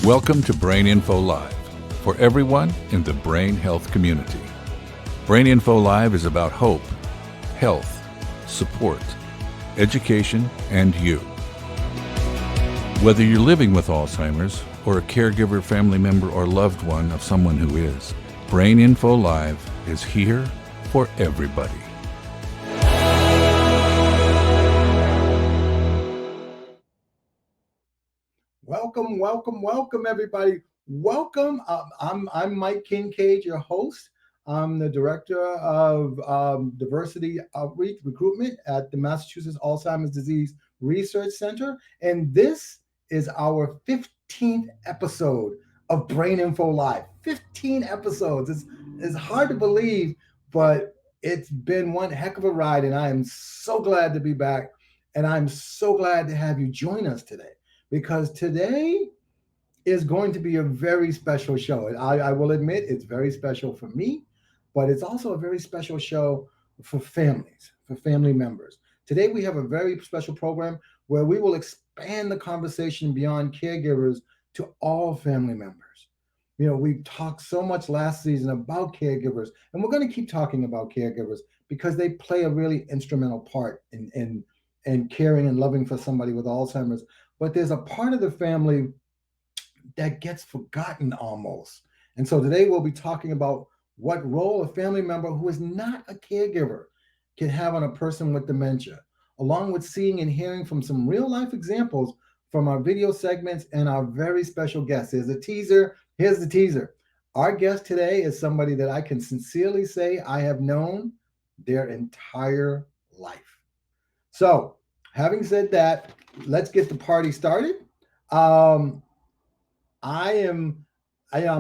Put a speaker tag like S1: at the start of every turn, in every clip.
S1: Welcome to Brain Info Live, for everyone in the brain health community. Brain Info Live is about hope, health, support, education, and you. Whether you're living with Alzheimer's or a caregiver, family member, or loved one of someone who is, Brain Info Live is here for everybody.
S2: Welcome, everybody. Welcome. I'm Mike Kincade, your host. I'm the Director of Diversity Outreach Recruitment at the Massachusetts Alzheimer's Disease Research Center. And this is our 15th episode of Brain Info Live. 15 episodes. It's hard to believe, but it's been one heck of a ride. And I am so glad to be back. And I'm so glad to have you join us today, because today is going to be a very special show. I will admit it's very special for me, but it's also a very special show for families, for family members. Today we have a very special program where we will expand the conversation beyond caregivers to all family members. You know, we talked so much last season about caregivers, and we're going to keep talking about caregivers because they play a really instrumental part in caring and loving for somebody with Alzheimer's. But there's a part of the family that gets forgotten almost. And so today we'll be talking about what role a family member who is not a caregiver can have on a person with dementia, along with seeing and hearing from some real life examples from our video segments and our very special guests. Here's a teaser. Here's the teaser. Our guest today is somebody that I can sincerely say I have known their entire life. So having said that, let's get the party started. I'm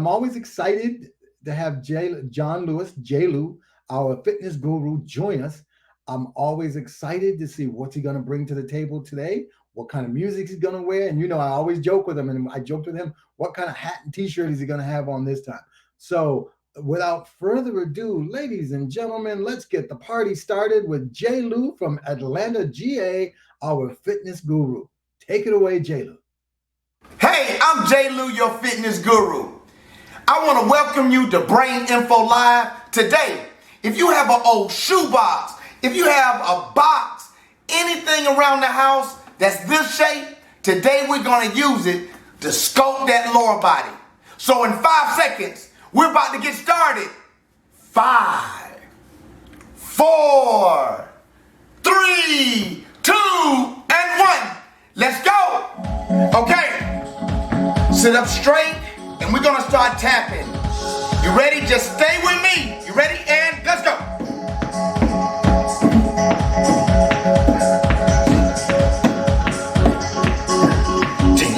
S2: always excited to have John Lewis, J-Lou, our fitness guru, join us. I'm always excited to see what's he going to bring to the table today, what kind of music he's going to wear. And you know, I always joke with him, and I joked with him, what kind of hat and t-shirt is he going to have on this time? So without further ado, ladies and gentlemen, let's get the party started with J-Lou from Atlanta, GA, our fitness guru. Take it away, J-Lou.
S3: Hey, I'm J-Lou, your fitness guru. I want to welcome you to Brain Info Live. Today, if you have an old shoebox, if you have a box, anything around the house that's this shape, today we're going to use it to sculpt that lower body. So in 5 seconds, we're about to get started. 5, 4, 3, 2, and 1. Let's go. Okay. Sit up straight, and we're gonna start tapping. You ready? Just stay with me. You ready? And let's go.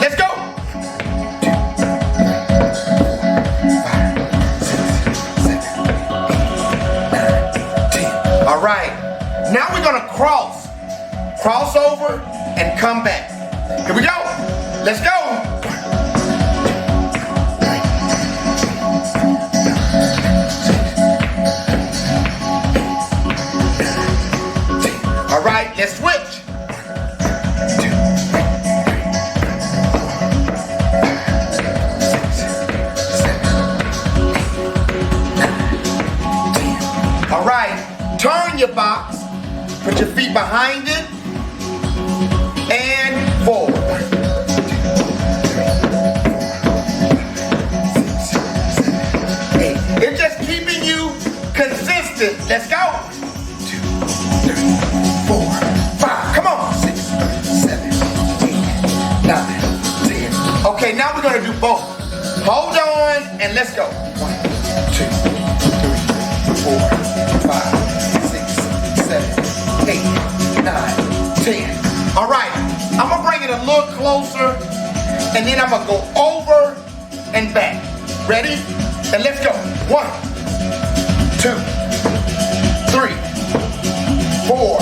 S3: Let's go. 2, 5, 6, 7, 8, 9, 10. All right. Now we're gonna cross over, and come back. Here we go. Let's go. All right, let's switch. 2, 6, 7, 8, 9, 10. All right, turn your box. Put your feet behind it. And forward. 1, 2, 3, 4, 5, 6, 7, 8. It's just keeping you consistent. Let's go. 2, 3, 4, 5. Come on. 6, 7, 8, 9, 10. Okay, now we're gonna do both. Hold on and let's go. 1, 2, 3, 4, 5, 6, 7, 8, 9, 10. All right, I'm gonna bring it a little closer, and then I'm gonna go over and back. Ready? And let's go. 1, 2, 3, 4,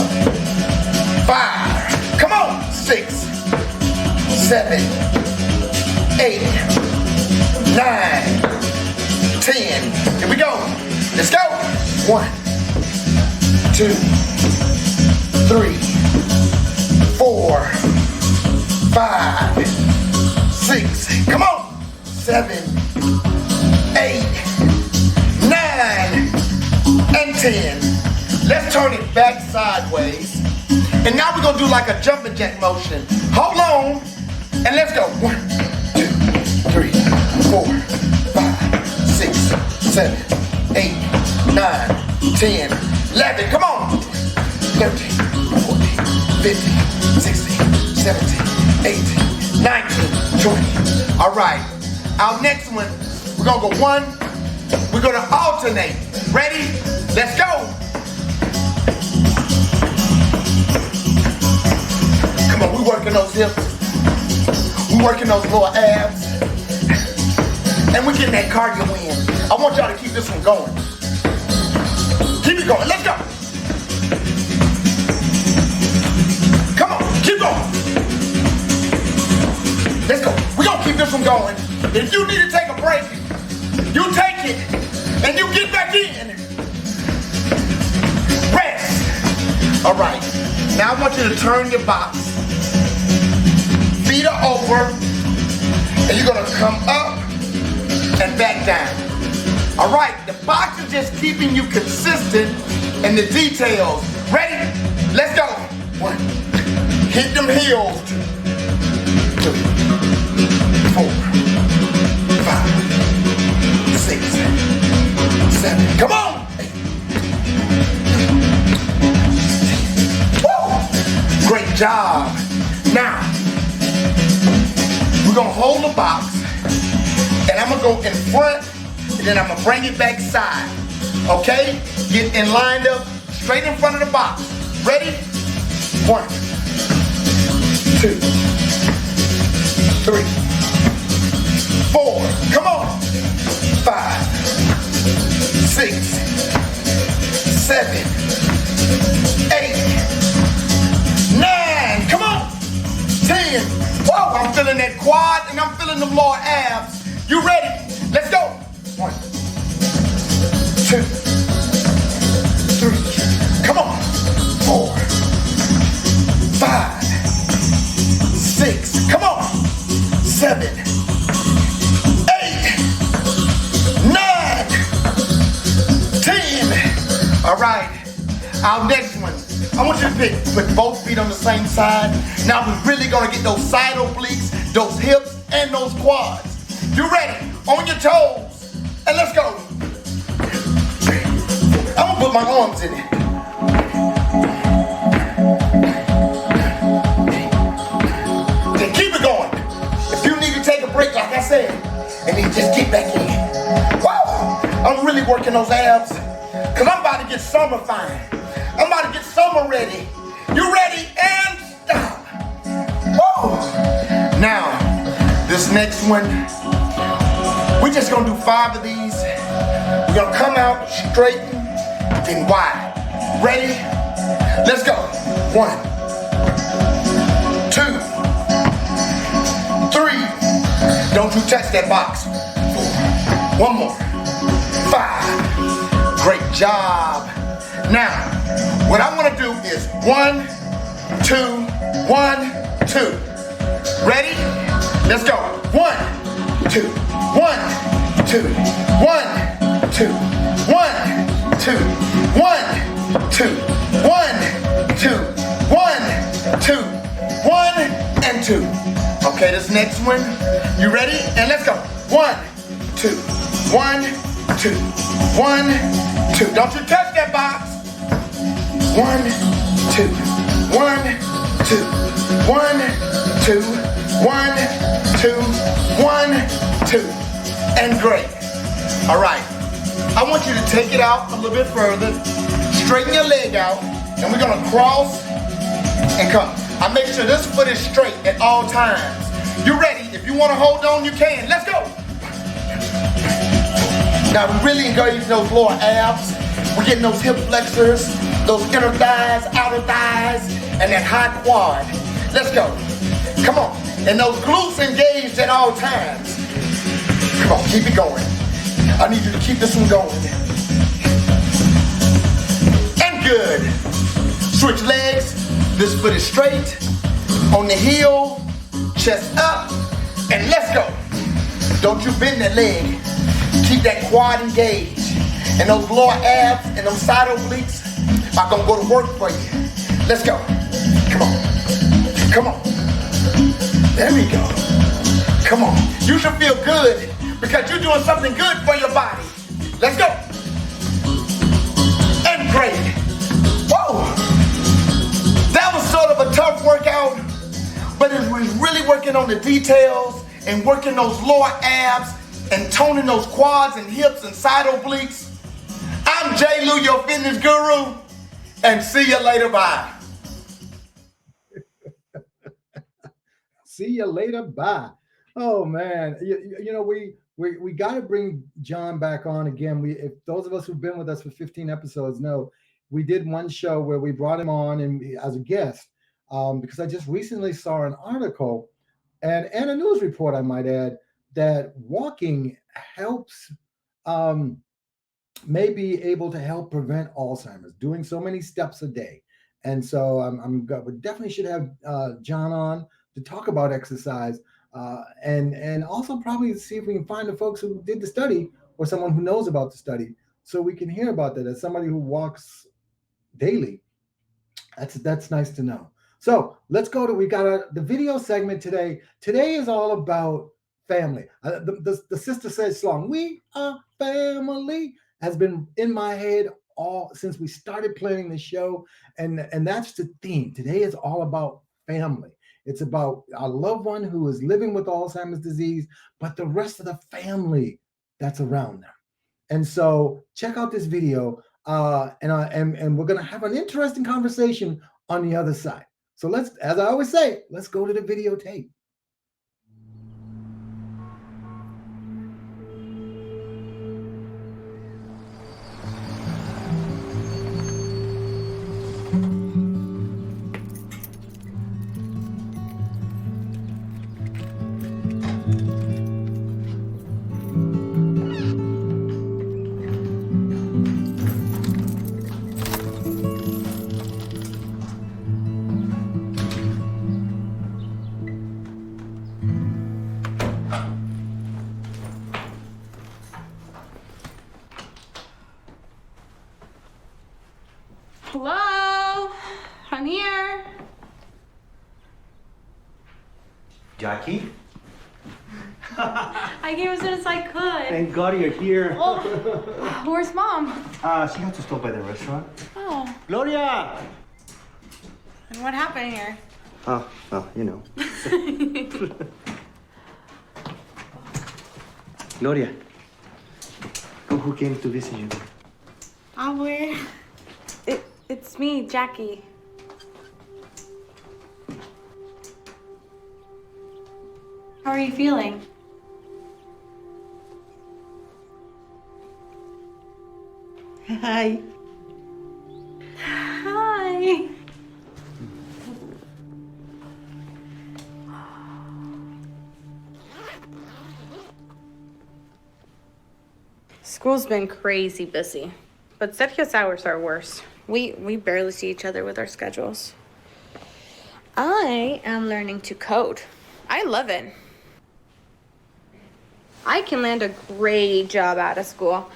S3: 5. Come on. 6, 7, 8, 9, 10. Here we go. Let's go. 1, 2, 3, 4, 5, 6. Come on. 7, 8, 9, and 10. Let's turn it back sideways. And now we're gonna do like a jumping jack motion. Hold on, and let's go. 1, 2, 3, 4, 5, 6, 7, 8, 9, 10, 11. Come on. 13, 14, 15, 16, 17, 18, 19, 20. All right. Our next one, we're gonna go 1. We're gonna alternate. Ready? Let's go. Come on, we're working those hips. We're working those lower abs. And we're getting that cardio in. I want y'all to keep this one going. Keep it going. Let's go. Come on, keep going. Let's go. We're gonna keep this one going. If you need to take a break, you take it and you get back in. Rest. All right. Now I want you to turn your box. Feet are over, and you're gonna come up and back down. All right, the box is just keeping you consistent in the details. Ready? Let's go. 1, hit them heels. 2, 4, 5, 6, 7. Come on. 8. Woo! Great job. Now, we're gonna hold the box, and I'm gonna go in front, and then I'm gonna bring it back side. Okay? Get in lined up, straight in front of the box. Ready? 1, 2, 3, 4. Come on. 5, 6, 7, 8, 9. Come on. 10. Whoa, I'm feeling that quad and I'm feeling them lower abs. You ready? Let's go. 1, 2, 3. Come on. 4, 5, 6. Come on. 7, 8, 9, 10. All right. Our next one. I want you to put both feet on the same side. Now we're really gonna get those side obliques, those hips, and those quads. You ready? On your toes. And let's go. I'm gonna put my arms in it. Then keep it going. If you need to take a break, like I said, and then just get back in. Wow! I'm really working those abs, because I'm about to get summer fine. I'm about to get summer ready. You ready? And stop. Woo! Now, this next one, we're just gonna do 5 of these. We're gonna come out straight, then wide. Ready? Let's go. 1, 2, 3. Don't you touch that box. 4. One more. 5. Great job. Now, what I want to do is 1, 2, 1, 2. Ready? Let's go. 1, 2, 1, 2, 1, 2, 1, 2, 1, 2, 1, 2, 1, 2, 1, and 2. Okay, this next one. You ready? And let's go. 1, 2, 1, 2, 1, 2. Don't you touch that box. 1, 2, 1, 2, 1, 2, 1, 2, 1, 2, and great. All right, I want you to take it out a little bit further, straighten your leg out, and we're gonna cross and come. I make sure this foot is straight at all times. You ready? If you wanna hold on, you can. Let's go. Now we really engage those lower abs. We're getting those hip flexors, those inner thighs, outer thighs, and that high quad. Let's go. Come on. And those glutes engaged at all times. Come on, keep it going. I need you to keep this one going. And good. Switch legs. This foot is straight. On the heel, chest up, and let's go. Don't you bend that leg. Keep that quad engaged. And those lower abs and those side obliques are gonna go to work for you. Let's go. Come on. Come on. There we go. Come on. You should feel good because you're doing something good for your body. Let's go. And great. Whoa. That was sort of a tough workout, but it was really working on the details and working those lower abs and toning those quads and hips and side obliques. I'm J. Lou, your fitness guru, and see you later. Bye.
S2: See you later. Bye. Oh man, you know we got to bring John back on again. If those of us who've been with us for 15 episodes know, we did one show where we brought him on and as a guest because I just recently saw an article and a news report, I might add, that walking helps. May be able to help prevent Alzheimer's, doing so many steps a day. And so we definitely should have John on to talk about exercise and also probably see if we can find the folks who did the study or someone who knows about the study so we can hear about that. As somebody who walks daily, that's nice to know. So let's go to, we got the video segment today. Today is all about family. The sister says song, "We are family," has been in my head all since we started planning the show. And that's the theme. Today is all about family. It's about a loved one who is living with Alzheimer's disease, but the rest of the family that's around them. And so check out this video and we're going to have an interesting conversation on the other side. So let's, as I always say, let's go to the videotape.
S4: Hello? I'm here.
S5: Jackie?
S4: I came as soon as I could.
S5: Thank God you're here.
S4: Oh, where's Mom?
S5: She had to stop by the restaurant.
S4: Oh,
S5: Gloria!
S4: and what happened here?
S5: Oh, well, you know. Gloria, who came to visit you?
S4: It's me, Jackie. How are you feeling?
S6: Hi.
S4: Hi. School's been crazy busy, but Sergio's hours are worse. We barely see each other with our schedules. I am learning to code. I love it. I can land a great job out of school.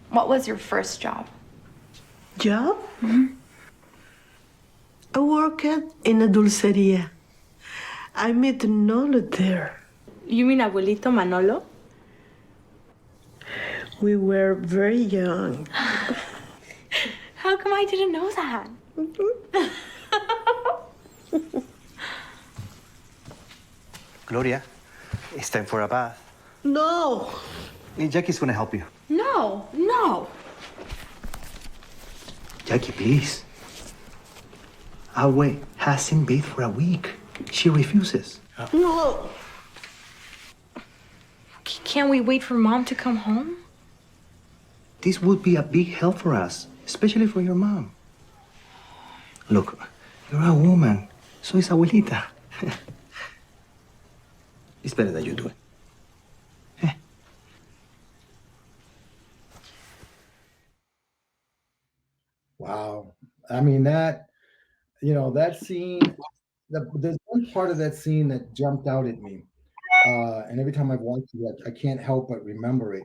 S4: What was your first job?
S6: Job? I worked in a dulceria. I met Nolo there.
S4: You mean Abuelito Manolo?
S6: We were very young.
S4: How come I didn't know that?
S5: Gloria, it's time for a bath.
S6: No.
S5: Hey, Jackie's gonna help you.
S4: No.
S5: Jackie, please. Awe hasn't bathed for a week. She refuses.
S6: No.
S4: Can't we wait for Mom to come home?
S5: This would be a big help for us, especially for your mom. Look, you're a woman, so is abuelita. It's better that you do it.
S2: Wow. I mean that, that scene. There's one part of that scene that jumped out at me, and every time I've watched it, I can't help but remember it.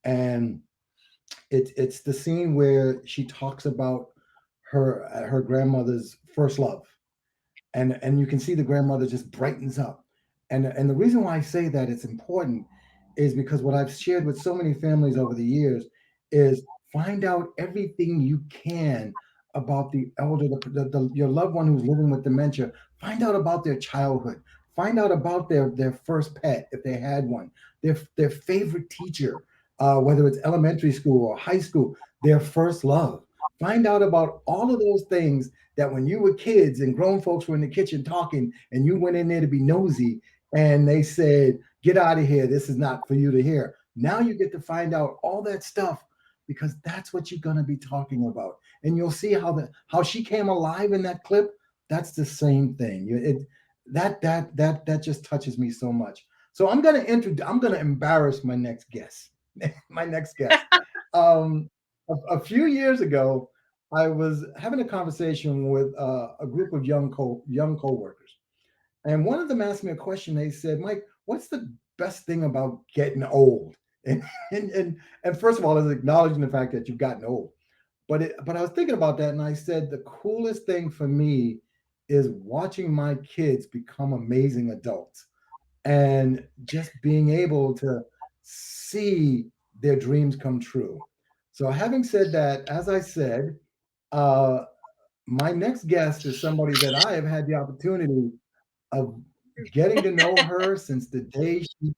S2: And it's the scene where she talks about her grandmother's first love, and you can see the grandmother just brightens up. And the reason why I say that it's important is because what I've shared with so many families over the years is find out everything you can about the elder, your loved one who's living with dementia. Find out about their childhood. Find out about their first pet if they had one, their favorite teacher, whether it's elementary school or high school, their first love. Find out about all of those things that when you were kids and grown folks were in the kitchen talking and you went in there to be nosy and they said, get out of here. This is not for you to hear. Now you get to find out all that stuff because that's what you're going to be talking about. And you'll see how she came alive in that clip. That's the same thing. That just touches me so much. So I'm going to embarrass my next guest. My next guest. Um, a few years ago, I was having a conversation with a group of young coworkers, and one of them asked me a question. They said, "Mike, what's the best thing about getting old?" And and first of all, is acknowledging the fact that you've gotten old. But I was thinking about that, and I said the coolest thing for me is watching my kids become amazing adults and just being able to see their dreams come true. So, having said that, as I said, uh, my next guest is somebody that I have had the opportunity of getting to know her since the day she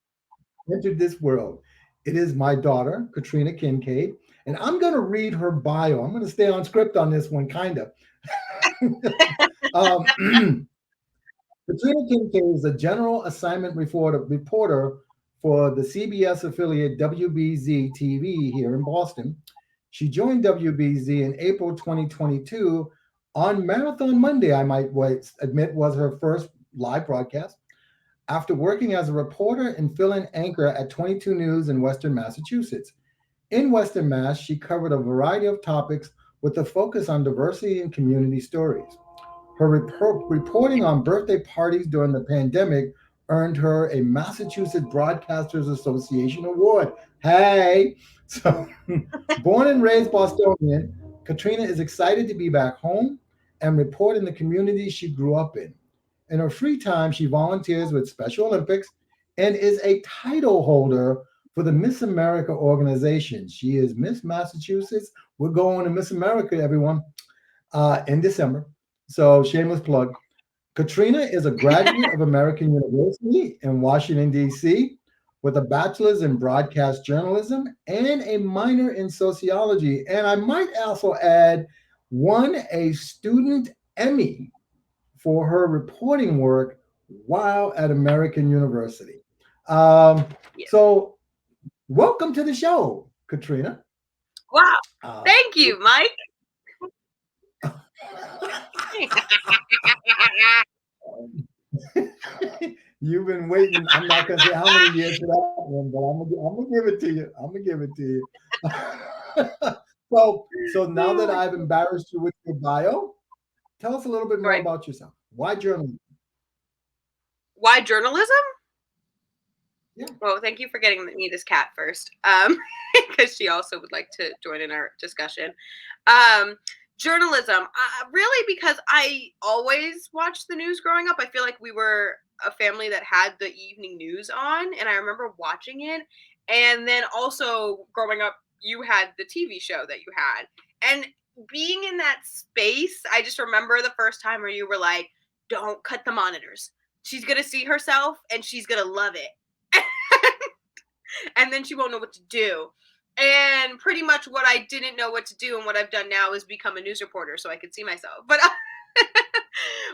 S2: entered this world. It is my daughter, Katrina Kincade, and I'm going to read her bio. I'm going to stay on script on this one, kind of. um, Katrina Kincade is a general assignment reporter for the CBS affiliate WBZ TV here in Boston. She joined WBZ in April 2022 on Marathon Monday, I might admit, was her first live broadcast. After working as a reporter and fill-in anchor at 22 News in Western Massachusetts. In Western Mass, she covered a variety of topics with a focus on diversity and community stories. Her reporting on birthday parties during the pandemic earned her a Massachusetts Broadcasters Association award. Hey! So, born and raised Bostonian, Katrina is excited to be back home and report in the community she grew up in. In her free time, she volunteers with Special Olympics and is a title holder for the Miss America organization. She is Miss Massachusetts. We're going to Miss America, everyone, in December. So, shameless plug. Katrina is a graduate of American University in Washington, D.C., with a bachelor's in broadcast journalism and a minor in sociology. And I might also add, won a student Emmy for her reporting work while at American University. Um,
S7: Yeah.
S2: so, welcome to the show, Katrina.
S7: Wow.
S2: Uh,
S7: Thank you, Mike.
S2: You've been waiting. I'm not going to say how many years for that one, but I'm gonna give it to you. I'm gonna give it to you. So now that I've embarrassed you with your bio, tell us a little bit more
S7: Right.
S2: about yourself. Why journalism?
S7: Why journalism?
S2: Yeah.
S7: Well, thank you for getting me this cat first, because she also would like to join in our discussion. Journalism, really, because I always watched the news growing up. I feel like we were a family that had the evening news on, and I remember watching it. And then also growing up, you had the TV show that you had. And being in that space, I just remember the first time where you were like, don't cut the monitors. She's going to see herself and she's going to love it. And then she won't know what to do. And pretty much what I didn't know what to do and what I've done now is become a news reporter so I could see myself. But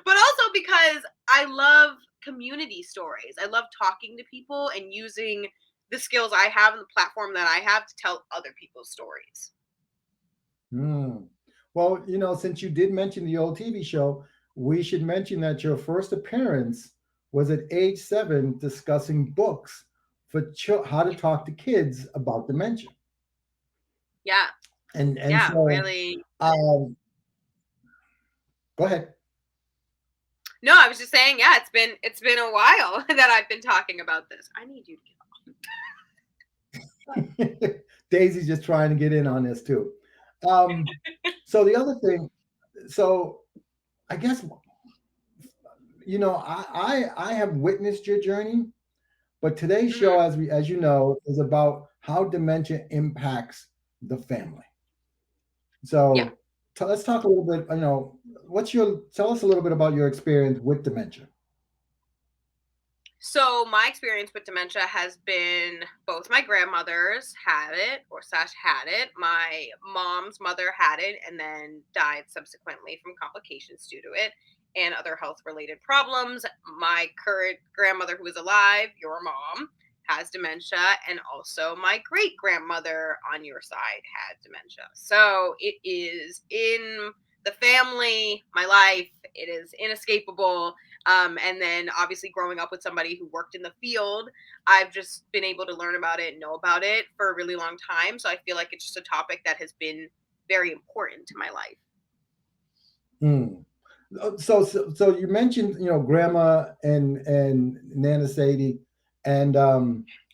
S7: also because I love community stories. I love talking to people and using the skills I have and the platform that I have to tell other people's stories.
S2: Well, since you did mention the old TV show, we should mention that your first appearance was at age 7 discussing books for how to talk to kids about dementia.
S7: Yeah.
S2: And
S7: Yeah,
S2: so
S7: really.
S2: Go ahead.
S7: No, I was just saying, yeah, it's been a while that I've been talking about this. I need you to
S2: Daisy's just trying to get in on this too. Um, so the other thing, so I guess I have witnessed your journey, but today's
S7: get.
S2: show, as you know, is about how dementia impacts the family.
S7: Yeah.
S2: So let's talk a little bit. Tell us a little bit about your experience with dementia.
S7: So my experience with dementia has been both my grandmothers had it or slash had it. My mom's mother had it and then died subsequently from complications due to it and other health related problems. My current grandmother who is alive, your mom, has dementia, and also my great grandmother on your side had dementia. So it is in the family, my life, it is inescapable. And then obviously growing up with somebody who worked in the field, I've just been able to learn about it and know about it for a really long time. So I feel like it's just a topic that has been very important to my life.
S2: Hmm. So you mentioned grandma and Nana Sadie and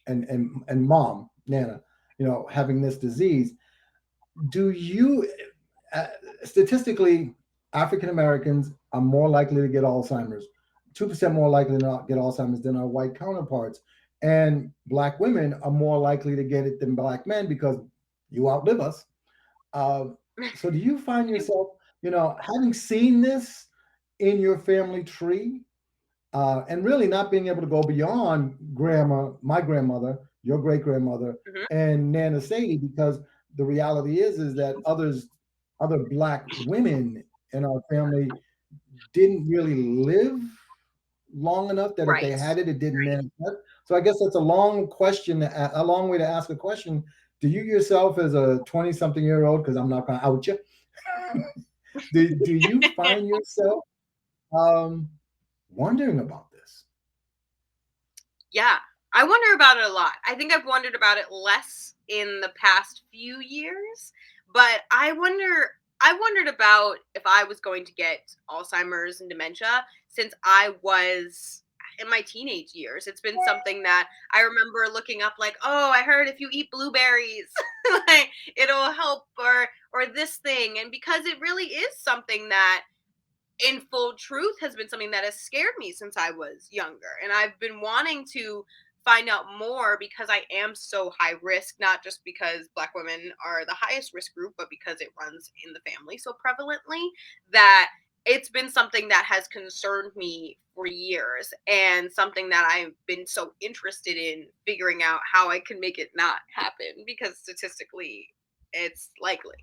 S2: and mom Nana having this disease. Do you uh, statistically, African Americans are more likely to get Alzheimer's, 2% more likely to not get Alzheimer's than our white counterparts, and Black women are more likely to get it than Black men because you outlive us. Uh, so do you find yourself, having seen this in your family tree, and really not being able to go beyond my grandmother, your great grandmother,
S7: Mhm.
S2: and Nana Sadie, because the reality is that other Black women in our family didn't really live long enough that if they
S7: Right.
S2: had it, it didn't manifest. So I guess that's a long question, a long way to ask a question. Do you yourself, as a 20-something-year-old, because I'm not going to out you, do you find yourself um, wondering about this?
S7: Yeah. I wonder about it a lot. I think I've wondered about it less in the past few years, but I wondered about if I was going to get Alzheimer's and dementia since I was in my teenage years. It's been something that I remember looking up like, "Oh, I heard if you eat blueberries, like it'll help or this thing." And because it really is something that in full truth has been something that has scared me since I was younger. And I've been wanting to find out more because I am so high risk, not just because Black women are the highest risk group, but because it runs in the family so prevalently that it's been something that has concerned me for years and something that I've been so interested in figuring out how I can make it not happen because statistically it's likely.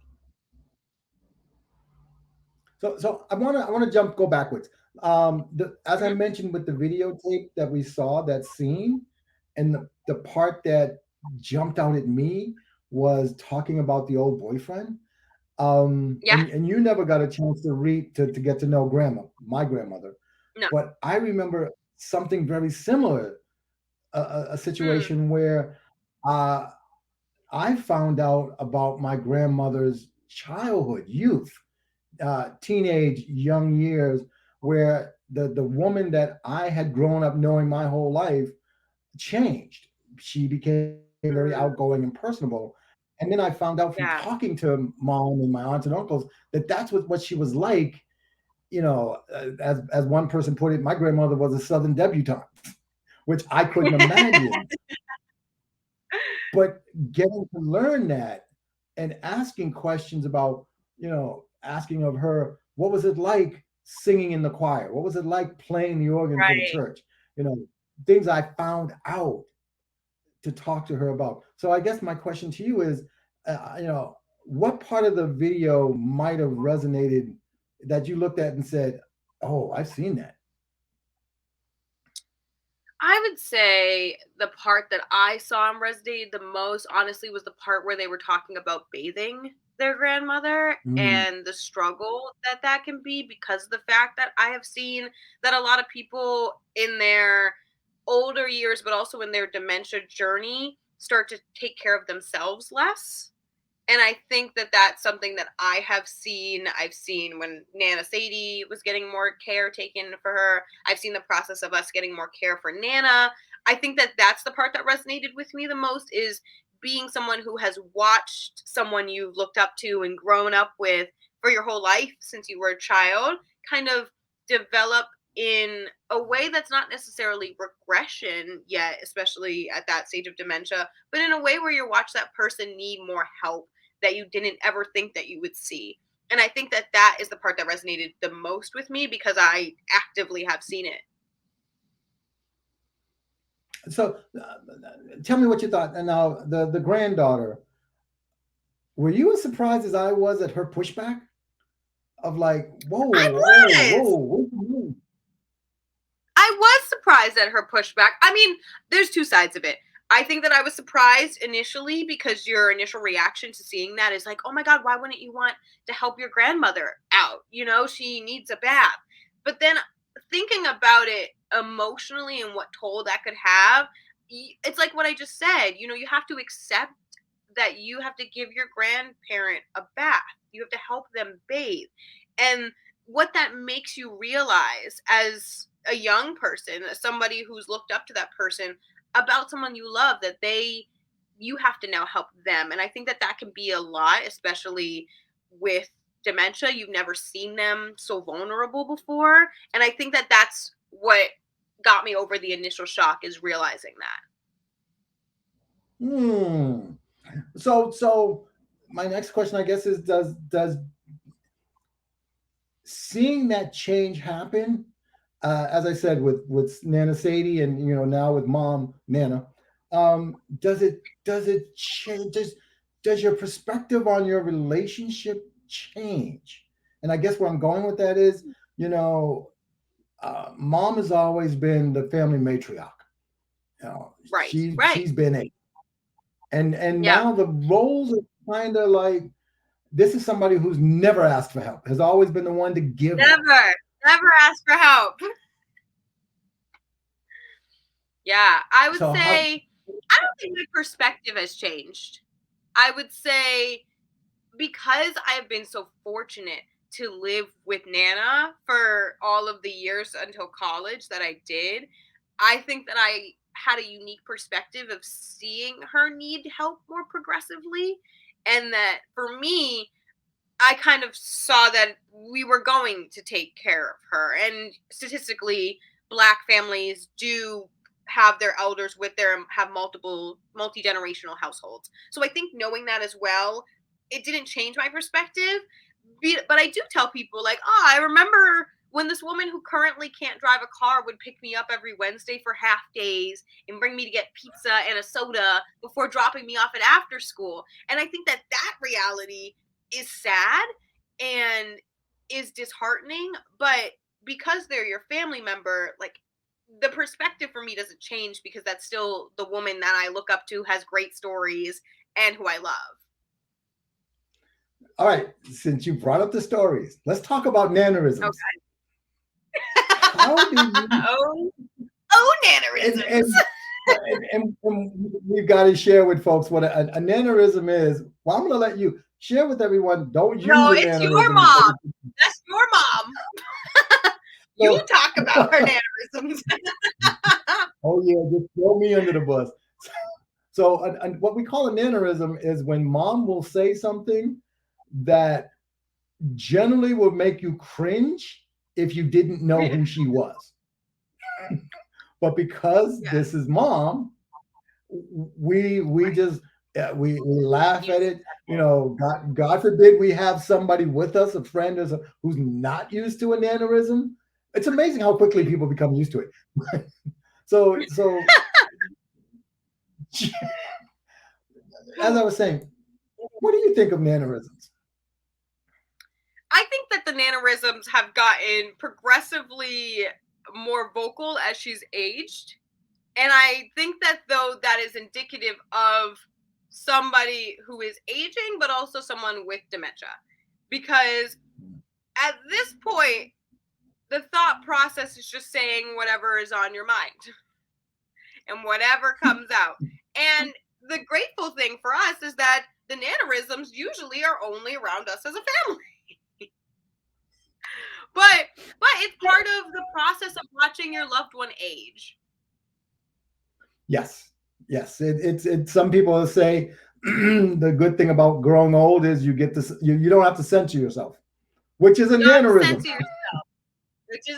S2: So I want to go backwards. As I
S7: Mhm.
S2: mentioned with the videotape that we saw, that scene, and the part that jumped out at me was talking about the old boyfriend.
S7: Yeah.
S2: And you never got a chance to to get to know my grandmother,
S7: No.
S2: but I remember something very similar, a
S7: Hmm.
S2: situation where uh, I found out about my grandmother's childhood, youth, teenage, young years, where the woman that I had grown up knowing my whole life changed. She became very
S7: Mm,
S2: outgoing and personable. And then I found out from
S7: yeah.
S2: talking to mom and my aunts and uncles that that's what she was like. As one person put it, my grandmother was a Southern debutante, which I couldn't imagine. But getting to learn that and asking questions about, asking of her, what was it like singing in the choir? What was it like playing the organ for the
S7: Right.
S2: church? You know, things I found out to talk to her about. So I guess my question to you is, what part of the video might have resonated that you looked at and said, "Oh, I've seen that."
S7: I would say the part that I saw and resonated the most, honestly, was the part where they were talking about bathing their grandmother
S2: Mm,
S7: and the struggle that that can be because of the fact that I have seen that a lot of people in their older years, but also in their dementia journey, start to take care of themselves less And I think that that's something that I have seen. I've seen when Nana Sadie was getting more care taken for her. I've seen the process of us getting more care for Nana. I think that that's the part that resonated with me the most, is being someone who has watched someone you've looked up to and grown up with for your whole life since you were a child kind of develop in a way that's not necessarily regression yet, especially at that stage of dementia, but in a way where you watch that person need more help that you didn't ever think that you would see. And I think that that is the part that resonated the most with me because I actively have seen it.
S2: So, tell me what you thought. And now, the granddaughter, were you as surprised as I was at her pushback? Of like, whoa,
S7: I
S2: whoa,
S7: was.
S2: whoa.
S7: I was surprised at her pushback. I mean, there's two sides of it. I think that I was surprised initially because your initial reaction to seeing that is like, oh my God, why wouldn't you want to help your grandmother out? You know, she needs a bath. But then thinking about it emotionally and what toll that could have, it's like what I just said. You know, you have to accept that you have to give your grandparent a bath. You have to help them bathe. And what that makes you realize as a young person, as somebody who's looked up to that person, about someone you love, that you have to now help them. And I think that that can be a lot, especially with dementia. You've never seen them so vulnerable before. And I think that that's what got me over the initial shock, is realizing that.
S2: So my next question, I guess, is does seeing that change happen, as I said, with Nana Sadie, and now with Mom Nana, does it change? Does your perspective on your relationship change? And I guess where I'm going with that is, Mom has always been the family matriarch.
S7: Right.
S2: She's been it, and
S7: Yeah.
S2: now the roles are kind of like, this is somebody who's never asked for help, has always been the one to give help.
S7: Never ask for help. Yeah, I would
S2: So how,
S7: say I don't think my perspective has changed. I would say because I've been so fortunate to live with Nana for all of the years until college that I did, I think that I had a unique perspective of seeing her need help more progressively. And that for me, I kind of saw that we were going to take care of her. And statistically, Black families do have their elders with them, have multi-generational households. So I think knowing that as well, it didn't change my perspective. But I do tell people, like, oh, I remember when this woman who currently can't drive a car would pick me up every Wednesday for half days and bring me to get pizza and a soda before dropping me off at after school. And I think that that reality is sad and is disheartening, but because they're your family member, like, the perspective for me doesn't change because that's still the woman that I look up to, has great stories, and who I love.
S2: All right, since you brought up the stories, let's talk about nannerisms.
S7: Okay.
S2: How do you?
S7: Nannerisms.
S2: And we've got to share with folks what a nannerism is. Well, I'm going to let you share with everyone. Don't use
S7: No,
S2: the
S7: it's your
S2: nannerism.
S7: mom. That's your mom. You
S2: So-
S7: talk about her mannerisms.
S2: Oh yeah, just throw me under the bus. So what we call a nannerism is when Mom will say something that generally will make you cringe if you didn't know who she was. But because this is Mom, we just we laugh at it. God forbid we have somebody with us, a friend who's not used to a nannerism. It's amazing how quickly people become used to it. So as I was saying, what do you think of nannerisms?
S7: I think that the nannerisms have gotten progressively more vocal as she's aged. And I think that, though, that is indicative of somebody who is aging, but also someone with dementia. Because at this point, the thought process is just saying whatever is on your mind and whatever comes out. And the grateful thing for us is that the mannerisms usually are only around us as a family. But it's part of the process of watching your loved one age.
S2: Yes, yes. It's some people say the good thing about growing old is you get this. You don't have to censor yourself, which is a
S7: You don't have to
S2: mannerism.
S7: censor yourself, which is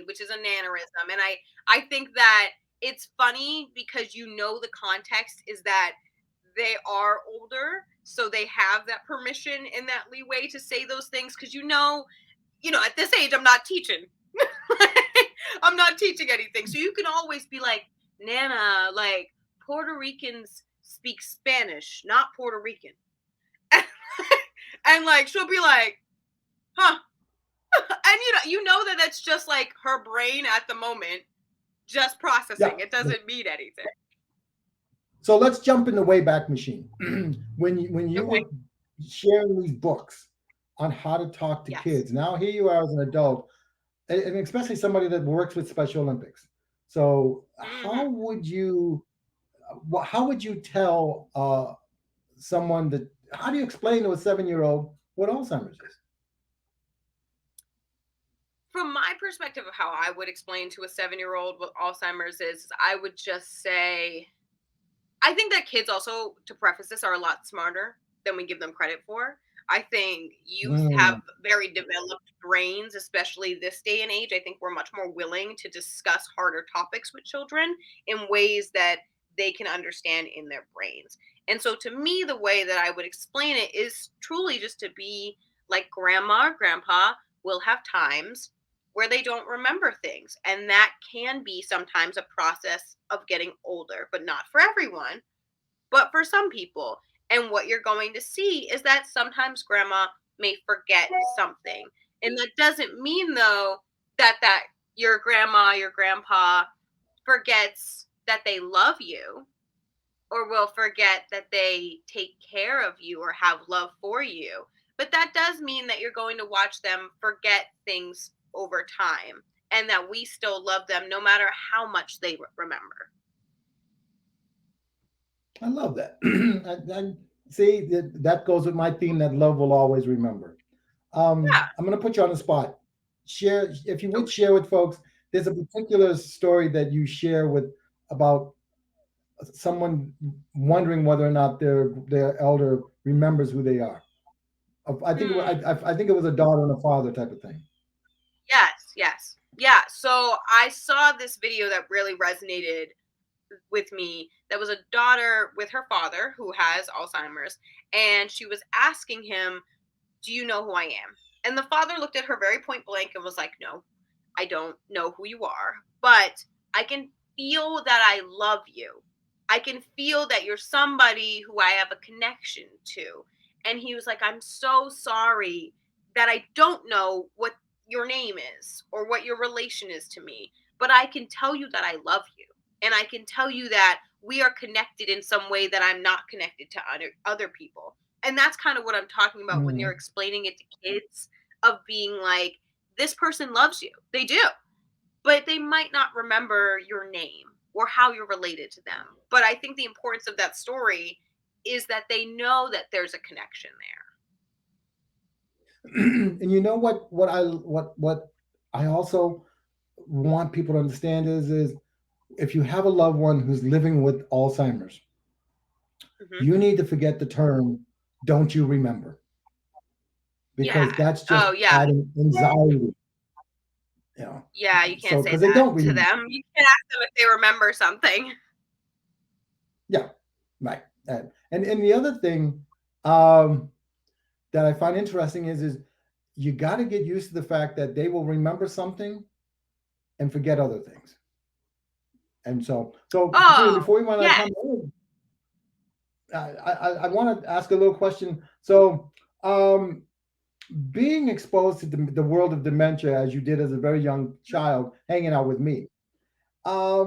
S7: which is a mannerism. And I think that it's funny because the context is that they are older, so they have that permission and that leeway to say those things because at this age I'm not teaching. I'm not teaching anything. So you can always be like, Nana, like Puerto Ricans speak Spanish, not Puerto Rican. And like she'll be like, huh. And that that's just like her brain at the moment just processing.
S2: Yeah.
S7: It doesn't mean anything.
S2: So let's jump in the Wayback Machine. when you
S7: Okay.
S2: were sharing these books on how to talk to
S7: Yes.
S2: kids, now here you are as an adult, and especially somebody that works with Special Olympics. So how would you tell someone that? How do you explain to a 7-year-old what Alzheimer's is?
S7: From my perspective of how I would explain to a 7-year-old what Alzheimer's is, I would just say, I think that kids also, to preface this, are a lot smarter than we give them credit for. I think youth have very developed brains, especially this day and age. I think we're much more willing to discuss harder topics with children in ways that they can understand in their brains. And so to me, the way that I would explain it is truly just to be like grandma or grandpa will have times where they don't remember things. And that can be sometimes a process of getting older, but not for everyone, but for some people. And what you're going to see is that sometimes grandma may forget something. And that doesn't mean, though, that your grandma, your grandpa forgets that they love you or will forget that they take care of you or have love for you. But that does mean that you're going to watch them forget things over time and that we still love them no matter how much they remember.
S2: I love that. I see that goes with my theme that love will always remember.
S7: Yeah.
S2: I'm going to put you on the spot. Share, if you would share with folks. There's a particular story that you share about someone wondering whether or not their elder remembers who they are. I think I think it was a daughter and a father type of thing.
S7: Yes. Yeah. So I saw this video that really resonated with me. That was a daughter with her father who has Alzheimer's, and she was asking him, "Do you know who I am?" And the father looked at her very point blank and was like, "No, I don't know who you are, but I can feel that I love you. I can feel that you're somebody who I have a connection to." And he was like, "I'm so sorry that I don't know what your name is or what your relation is to me, but I can tell you that I love you. And I can tell you that we are connected in some way that I'm not connected to other people." And that's kind of what I'm talking about when you're explaining it to kids, of being like, this person loves you. They do. But they might not remember your name or how you're related to them. But I think the importance of that story is that they know that there's a connection there.
S2: And you know what I also want people to understand is if you have a loved one who's living with Alzheimer's, you need to forget the term "don't you remember," because that's just adding anxiety.
S7: Yeah, you can't say
S2: because
S7: that
S2: they don't
S7: to
S2: remember.
S7: them. You can ask them if they remember something.
S2: Yeah, right. And the other thing that I find interesting is you got to get used to the fact that they will remember something and forget other things. And so Katrina, before we run out of time, I want to ask a little question. So, being exposed to the world of dementia as you did as a very young child, hanging out with me, how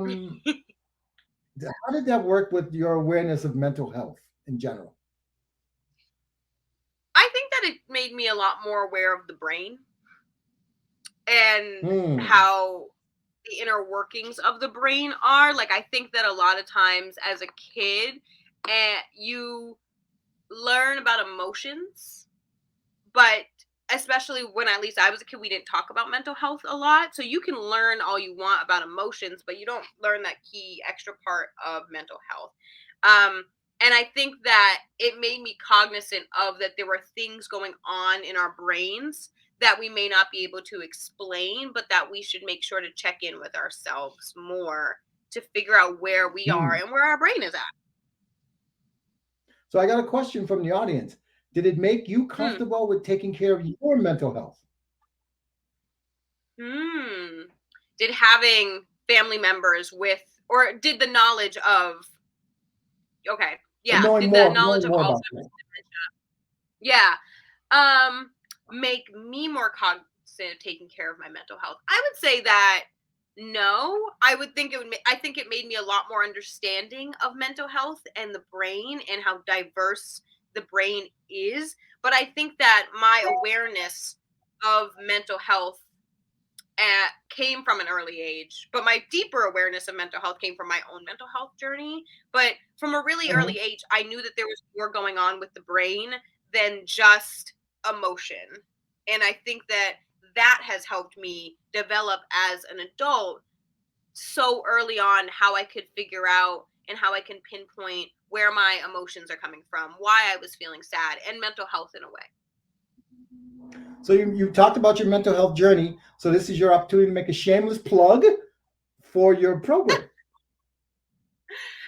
S2: did that work with your awareness of mental health in general?
S7: I think that it made me a lot more aware of the brain and how the inner workings of the brain are. Like, I think that a lot of times as a kid, and you learn about emotions, but especially when at least I was a kid, we didn't talk about mental health a lot. So you can learn all you want about emotions, but you don't learn that key extra part of mental health. And I think that it made me cognizant of that there were things going on in our brains that we may not be able to explain, but that we should make sure to check in with ourselves more to figure out where we are and where our brain is at.
S2: So I got a question from the audience. Did it make you comfortable with taking care of your mental health?
S7: Did having family members with, or did the knowledge of, okay, yeah, did the knowledge of
S2: knowing more about
S7: Alzheimer's
S2: that.
S7: and dementia, yeah, make me more cognizant of taking care of my mental health? I would say that no. I would think it would. I think it made me a lot more understanding of mental health and the brain and how diverse the brain is. But I think that my awareness of mental health came from an early age, but my deeper awareness of mental health came from my own mental health journey. But from a really early age, I knew that there was more going on with the brain than just emotion. And I think that that has helped me develop as an adult so early on how I could figure out and how I can pinpoint where my emotions are coming from, why I was feeling sad, and mental health in a way.
S2: So you talked about your mental health journey. So this is your opportunity to make a shameless plug for your program.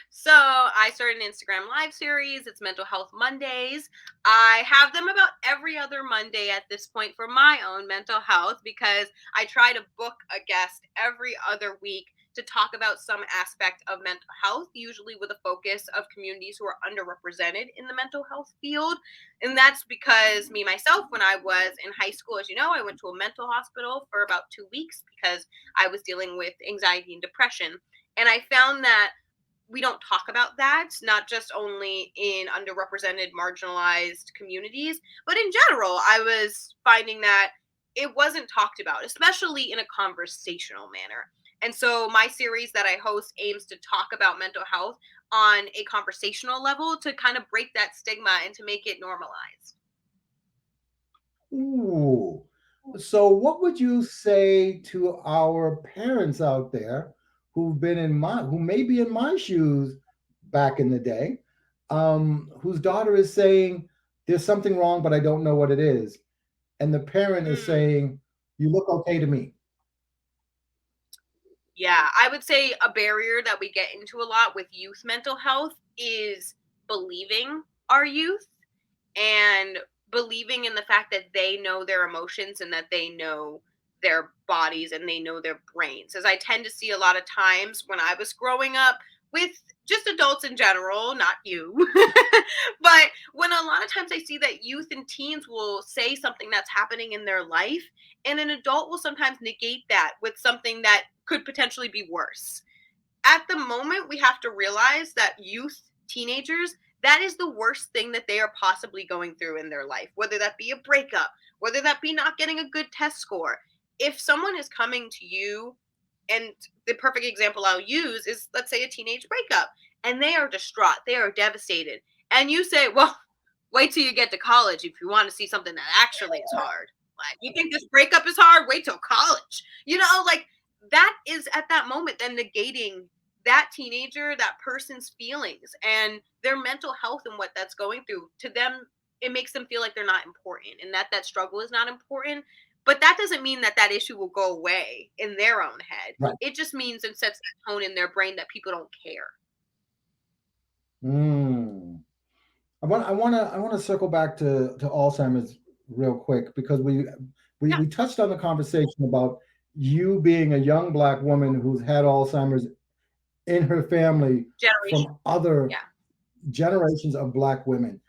S7: So I started an Instagram live series. It's Mental Health Mondays. I have them about every other Monday at this point for my own mental health because I try to book a guest every other week to talk about some aspect of mental health, usually with a focus of communities who are underrepresented in the mental health field. And that's because me, myself, when I was in high school, as you know, I went to a mental hospital for about 2 weeks because I was dealing with anxiety and depression. And I found that we don't talk about that, not just only in underrepresented, marginalized communities, but in general. I was finding that it wasn't talked about, especially in a conversational manner. And so my series that I host aims to talk about mental health on a conversational level to kind of break that stigma and to make it normalized.
S2: Ooh. So what would you say to our parents out there who may be in my shoes back in the day, whose daughter is saying there's something wrong, but I don't know what it is, and the parent is saying you look okay to me.
S7: Yeah, I would say a barrier that we get into a lot with youth mental health is believing our youth and believing in the fact that they know their emotions and that they know their bodies and they know their brains. As I tend to see a lot of times when I was growing up with just adults in general, not you, but when a lot of times I see that youth and teens will say something that's happening in their life, and an adult will sometimes negate that with something that could potentially be worse. At the moment, we have to realize that youth, teenagers, that is the worst thing that they are possibly going through in their life, whether that be a breakup, whether that be not getting a good test score. If someone is coming to you, and the perfect example I'll use is, let's say, a teenage breakup, and they are distraught, they are devastated, and you say, well, wait till you get to college if you want to see something that actually is hard. Like, you think this breakup is hard? Wait till college. Like, that is at that moment then negating that teenager, that person's feelings and their mental health and what that's going through. To them, it makes them feel like they're not important and that struggle is not important. But that doesn't mean that issue will go away in their own head.
S2: Right.
S7: It just means it sets that tone in their brain that people don't care.
S2: Mm. I want to circle back to Alzheimer's real quick because we touched on the conversation about you being a young Black woman who's had Alzheimer's in her family from other generations of Black women.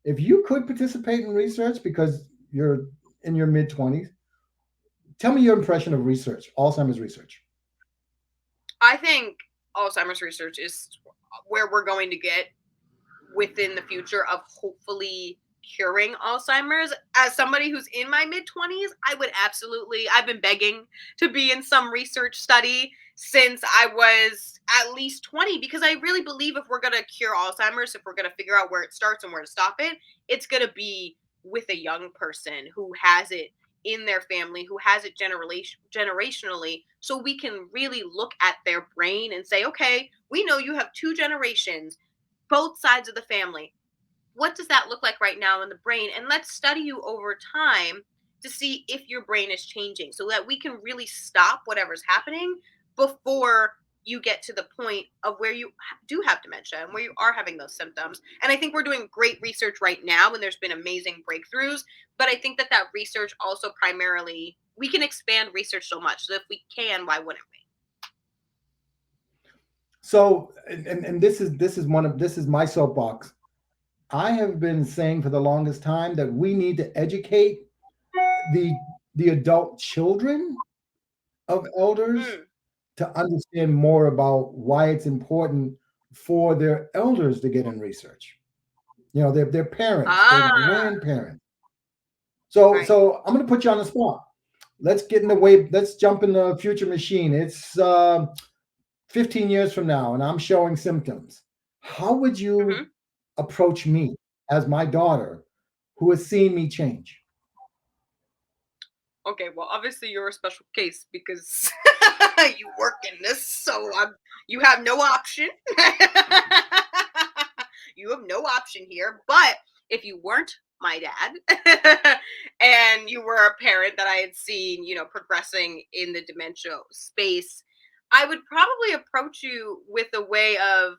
S2: If you could participate in research because you're in your mid-20s, tell me your impression of research, Alzheimer's research.
S7: I think Alzheimer's research is where we're going to get within the future of hopefully curing Alzheimer's. As somebody who's in my mid-20s, I would absolutely, I've been begging to be in some research study since I was at least 20, because I really believe if we're going to cure Alzheimer's, if we're going to figure out where it starts and where to stop it, it's going to be with a young person who has it in their family, who has it generationally, so we can really look at their brain and say, okay, we know you have 2 generations, both sides of the family. What does that look like right now in the brain? And let's study you over time to see if your brain is changing so that we can really stop whatever's happening before you get to the point of where you do have dementia and where you are having those symptoms. And I think we're doing great research right now, and there's been amazing breakthroughs. But I think that research also primarily, we can expand research so much. So if we can, why wouldn't we?
S2: So, and this is my soapbox. I have been saying for the longest time that we need to educate the adult children of elders to understand more about why it's important for their elders to get in research. You know, their parents, their grandparents. So
S7: Right.
S2: so I'm going to put you on the spot. Let's get in the way. Let's jump in the future machine. It's 15 years from now, and I'm showing symptoms. How would you approach me as my daughter who has seen me change?
S7: Okay, well, obviously you're a special case because you work in this, so you have no option. You have no option here. But if you weren't my dad and you were a parent that I had seen, progressing in the dementia space, I would probably approach you with a way of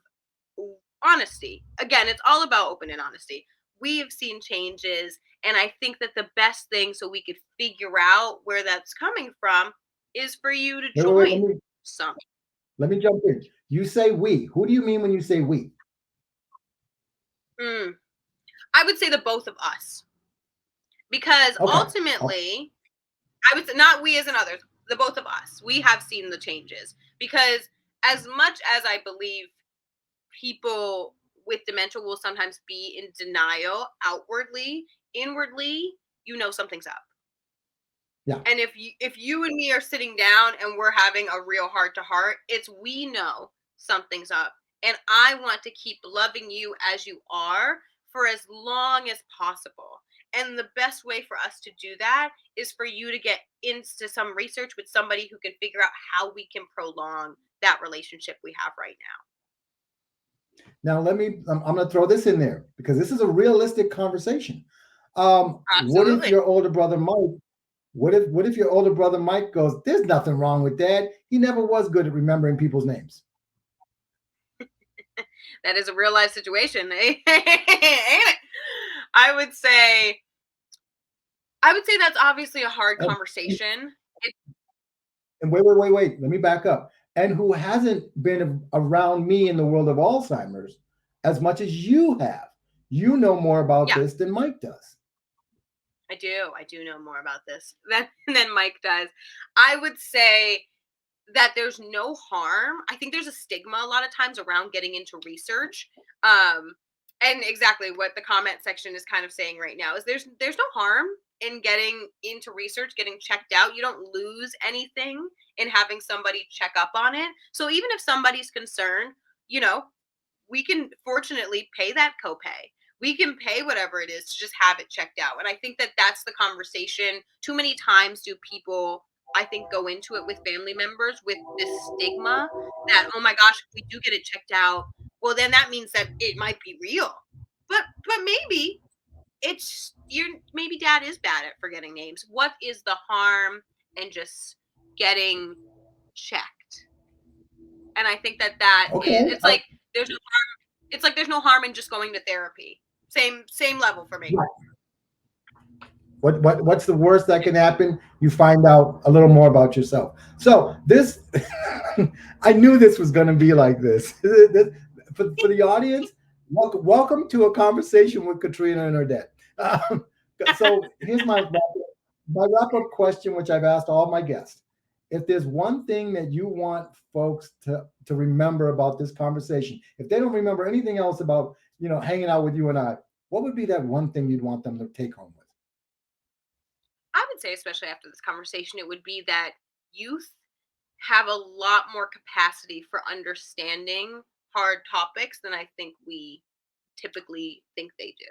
S7: honesty. Again, it's all about open and honesty. We have seen changes, and I think that the best thing so we could figure out where that's coming from is for you to
S2: Wait,
S7: join some.
S2: let me jump in. You say we. Who do you mean when you say we?
S7: I would say the both of us. Because ultimately, I would say not we as in others, the both of us. We have seen the changes. Because as much as I believe people with dementia will sometimes be in denial outwardly, inwardly, something's up.
S2: Yeah.
S7: And if you and me are sitting down and we're having a real heart to heart, we know something's up. And I want to keep loving you as you are for as long as possible. And the best way for us to do that is for you to get into some research with somebody who can figure out how we can prolong that relationship we have right now.
S2: Now, I'm going to throw this in there because this is a realistic conversation. What if your older brother Mike, what if your older brother Mike goes, there's nothing wrong with Dad. He never was good at remembering people's names.
S7: That is a real life situation. Ain't it? I would say that's obviously a hard conversation.
S2: And wait. Let me back up. And who hasn't been around me in the world of Alzheimer's as much as you have. You know more about this than Mike does.
S7: I do know more about this than Mike does. I would say that there's no harm. I think there's a stigma a lot of times around getting into research. And exactly what the comment section is kind of saying right now is there's no harm in getting into research, getting checked out. You don't lose anything in having somebody check up on it. So even if somebody's concerned, we can fortunately pay that copay. We can pay whatever it is to just have it checked out. And I think that that's the conversation. Too many times do people, I think, go into it with family members with this stigma that, oh my gosh, if we do get it checked out, well, then that means that it might be real. But maybe maybe Dad is bad at forgetting names. What is the harm in just getting checked? And I think that is, it's like there's no harm. It's like there's no harm in just going to therapy. Same level for me.
S2: What's the worst that can happen? You find out a little more about yourself. So this, I knew this was going to be like this. For the audience, welcome to a conversation with Katrina and her dad. So here's my wrap-up question, which I've asked all my guests. If there's one thing that you want folks to remember about this conversation, if they don't remember anything else about, hanging out with you and I, what would be that one thing you'd want them to take home with?
S7: I would say, especially after this conversation, it would be that youth have a lot more capacity for understanding hard topics than I think we typically think they do.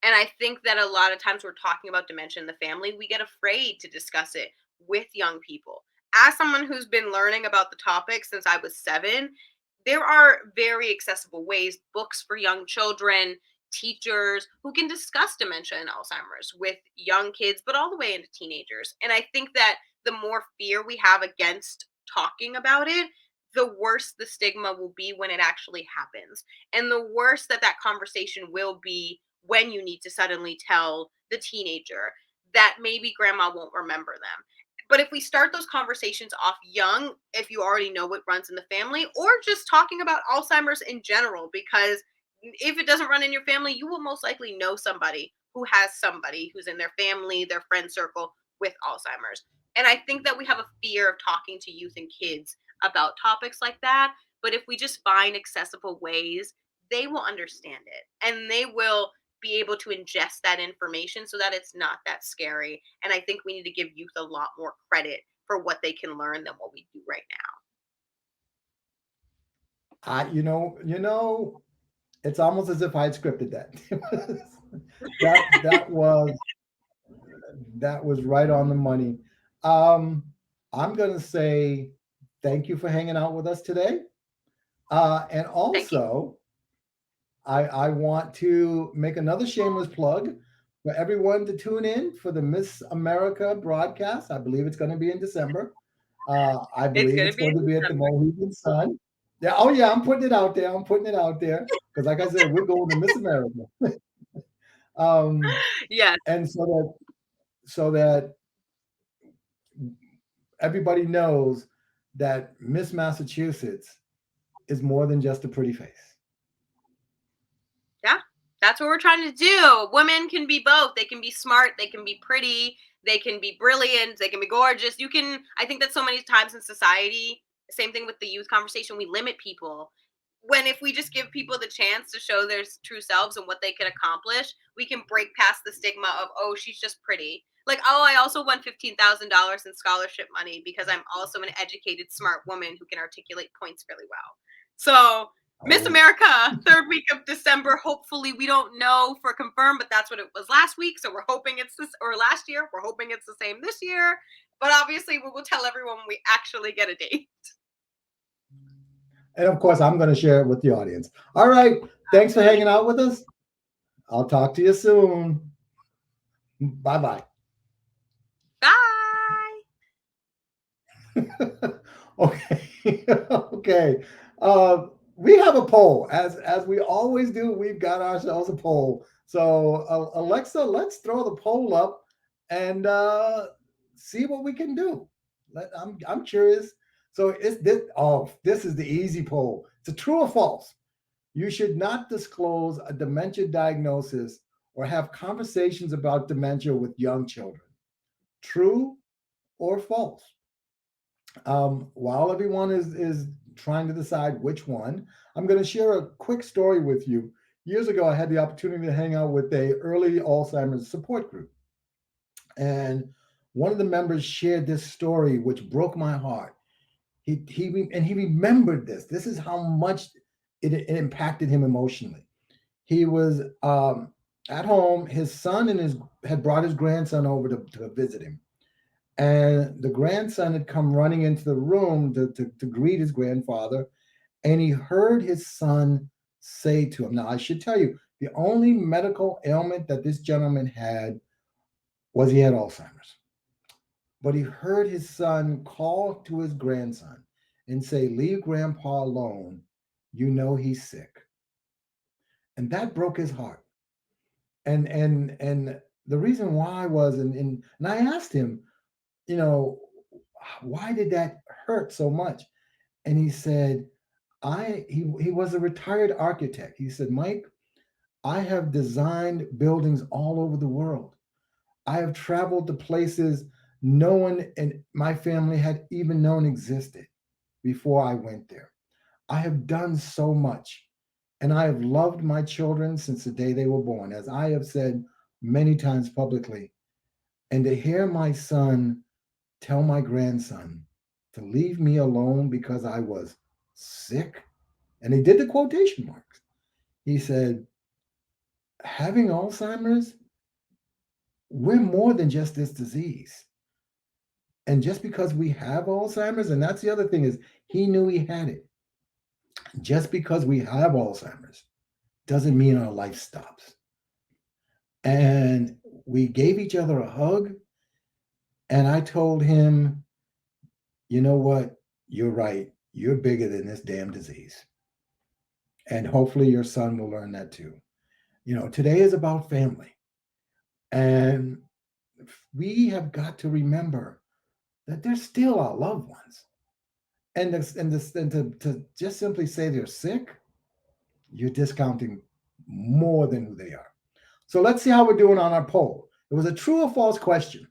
S7: And I think that a lot of times we're talking about dementia in the family, we get afraid to discuss it with young people. As someone who's been learning about the topic since I was 7, there are very accessible ways, books for young children, teachers who can discuss dementia and Alzheimer's with young kids, but all the way into teenagers. And I think that the more fear we have against talking about it, the worse the stigma will be when it actually happens. And the worse that that conversation will be when you need to suddenly tell the teenager that maybe grandma won't remember them. But if we start those conversations off young, if you already know what runs in the family, or just talking about Alzheimer's in general, because if it doesn't run in your family, you will most likely know somebody who has somebody who's in their family, their friend circle with Alzheimer's. And I think that we have a fear of talking to youth and kids about topics like that. But if we just find accessible ways, they will understand it and they will be able to ingest that information so that it's not that scary. And I think we need to give youth a lot more credit for what they can learn than what we do right
S2: It's almost as if I had scripted that. that that was that was right on the money. Um, I'm gonna say thank you for hanging out with us today. And
S7: now. Thank you.
S2: also, I want to make another shameless plug for everyone to tune in for the Miss America broadcast. I believe it's going to be in December. I
S7: It's
S2: believe
S7: going to
S2: it's
S7: be
S2: going
S7: in
S2: to be at the
S7: December.
S2: Mohegan Sun. Yeah. Oh, yeah. I'm putting it out there. I'm putting it out there because, like I said, we're going to Miss America. um,
S7: Yes.
S2: and so that everybody knows that Miss Massachusetts is more than just a pretty face.
S7: Yeah. That's what we're trying to do. Women can be both. They can be smart, they can be pretty, they can be brilliant, they can be gorgeous. I think that so many times in society, same thing with the youth conversation, we limit people. When if we just give people the chance to show their true selves and what they can accomplish, we can break past the stigma of, oh, she's just pretty. Like, oh, I also won $15,000 in scholarship money because I'm also an educated, smart woman who can articulate points really well. So Miss
S2: Oh,
S7: America, third week of December. Hopefully, we don't know for confirmed, but that's what it was last week. So we're hoping it's this, or last year. We're hoping it's the same this year. But obviously, we will tell everyone when we actually get a date.
S2: and of course, I'm going to share it with the audience. All right. Thanks for hanging out with us. I'll talk to you soon. Bye bye.
S7: Bye.
S2: Okay. Okay. We have a poll, as we always do. We've got ourselves a poll. So Alexa, let's throw the poll up and see what we can do. I'm curious. So is this? Oh, this is the easy poll. It's a true or false. You should not disclose a dementia diagnosis or have conversations about dementia with young children. True or false? While everyone is trying to decide which one, I'm going to share a quick story with you. Years ago, I had the opportunity to hang out with a early Alzheimer's support group, and one of the members shared this story, which broke my heart. He remembered this. This is how much it impacted him emotionally. He was at home. His son had brought his grandson over to visit him, and the grandson had come running into the room to greet his grandfather, and he heard his son say to him, now I should tell you, the only medical ailment that this gentleman had was he had Alzheimer's. But he heard his son call to his grandson and say, leave grandpa alone. You know he's sick. And that broke his heart. And the reason why was, and I asked him, you know, why did that hurt so much? And he said, he was a retired architect. He said, Mike, I have designed buildings all over the world. I have traveled to places no one in my family had even known existed before I went there. I have done so much, and I have loved my children since the day they were born, as I have said many times publicly. And to hear my son tell my grandson to leave me alone because I was sick. And he did the quotation marks. He said, having Alzheimer's, we're more than just this disease. And just because we have Alzheimer's, and that's the other thing is he knew he had it. Just because we have Alzheimer's doesn't mean our life stops. And we gave each other a hug. And I told him, you know what? You're right. You're bigger than this damn disease. And hopefully your son will learn that too. Today is about family. And we have got to remember that they're still our loved ones. And to just simply say they're sick, you're discounting more than who they are. So let's see how we're doing on our poll. It was a true or false question.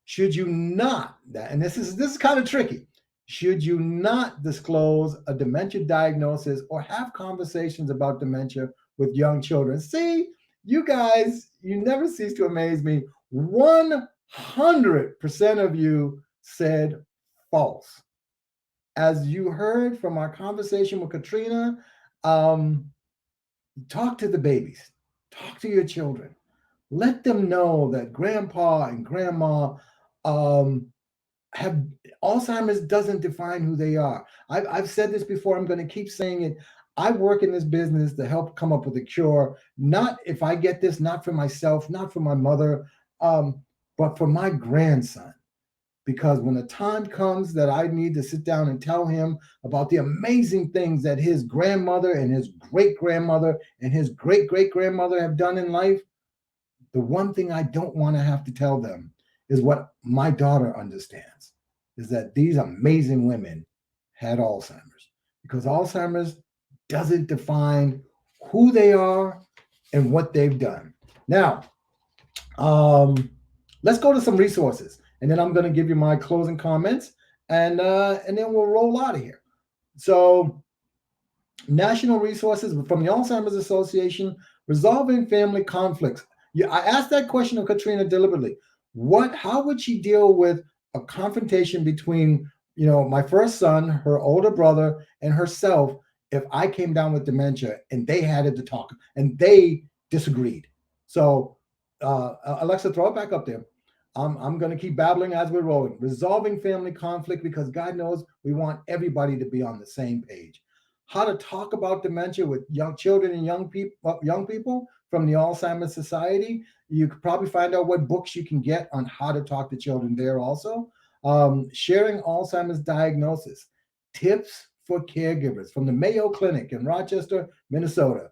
S2: Should you not, and this is kind of tricky, should you not disclose a dementia diagnosis or have conversations about dementia with young children? See, you guys, you never cease to amaze me. 100% of you said false. As you heard from our conversation with Katrina, talk to the babies, talk to your children. Let them know that grandpa and grandma have Alzheimer's doesn't define who they are. I've said this before. I'm going to keep saying it. I work in this business to help come up with a cure. Not if I get this, not for myself, not for my mother, but for my grandson. Because when the time comes that I need to sit down and tell him about the amazing things that his grandmother and his great grandmother and his great great grandmother have done in life, the one thing I don't want to have to tell them is what my daughter understands, is that these amazing women had Alzheimer's, because Alzheimer's doesn't define who they are and what they've done. Now, let's go to some resources, and then I'm going to give you my closing comments, and then we'll roll out of here. So, national resources from the Alzheimer's Association, resolving family conflicts. Yeah, I asked that question of Katrina deliberately. How would she deal with a confrontation between, my first son, her older brother, and herself if I came down with dementia and they had it to talk and they disagreed? So, Alexa, throw it back up there. I'm going to keep babbling as we're rolling. Resolving family conflict, because God knows we want everybody to be on the same page. How to talk about dementia with young children and young people from the Alzheimer's Society. You could probably find out what books you can get on how to talk to children there also. Sharing Alzheimer's diagnosis. Tips for caregivers from the Mayo Clinic in Rochester, Minnesota.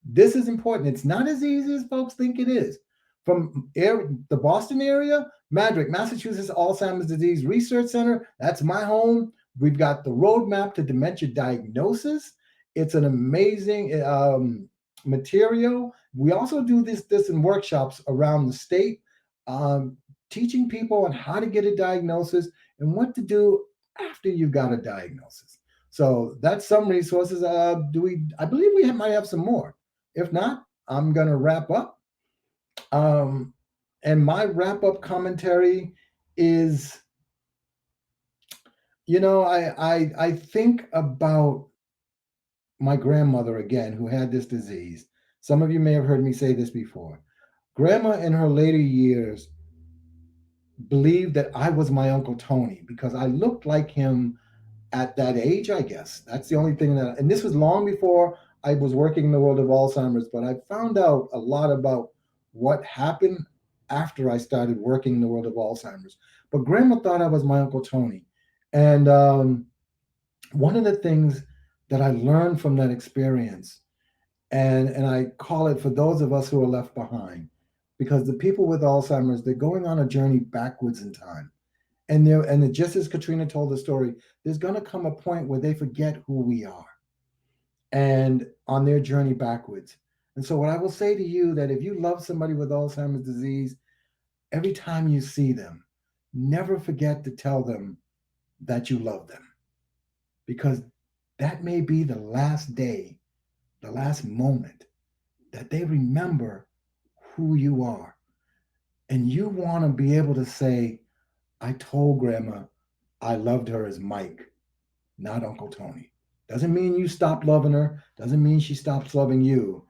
S2: This is important. It's not as easy as folks think it is. From the Boston area, Madrick, Massachusetts Alzheimer's Disease Research Center. That's my home. We've got the roadmap to dementia diagnosis. It's an amazing material. We also do this in workshops around the state, teaching people on how to get a diagnosis and what to do after you've got a diagnosis. So that's some resources. I believe we might have some more. If not, I'm going to wrap up. And my wrap-up commentary is, I think about my grandmother again, who had this disease. Some of you may have heard me say this before. Grandma in her later years believed that I was my Uncle Tony because I looked like him at that age, I guess. That's the only thing and this was long before I was working in the world of Alzheimer's, but I found out a lot about what happened after I started working in the world of Alzheimer's. But Grandma thought I was my Uncle Tony. And one of the things that I learned from that experience, and I call it for those of us who are left behind, because the people with Alzheimer's, they're going on a journey backwards in time. And just as Katrina told the story, there's going to come a point where they forget who we are and on their journey backwards. And so what I will say to you, that if you love somebody with Alzheimer's disease, every time you see them, never forget to tell them that you love them, because that may be the last day, the last moment that they remember who you are. And you want to be able to say, I told Grandma I loved her as Mike, not Uncle Tony. Doesn't mean you stop loving her. Doesn't mean she stops loving you.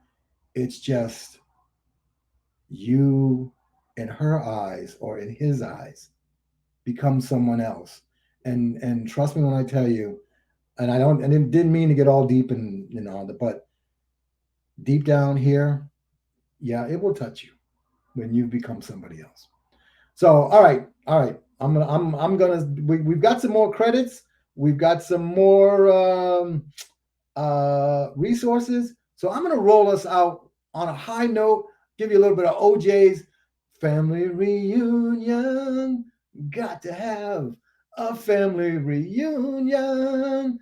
S2: It's just you in her eyes or in his eyes become someone else. And trust me when I tell you, and I don't, and it didn't mean to get all deep and but deep down here, yeah, it will touch you when you become somebody else. So, all right. We've got some more credits. We've got some more resources. So I'm gonna roll us out on a high note. Give you a little bit of OJ's family reunion. Got to have a family reunion.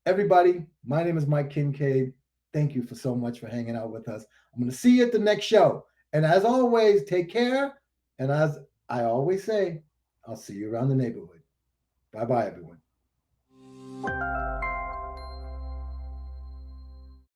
S2: Everybody, my name is Mike Kincade. Thank you for so much for hanging out with us. I'm going to see you at the next show. And as always, take care. And as I always say, I'll see you around the neighborhood. Bye-bye, everyone.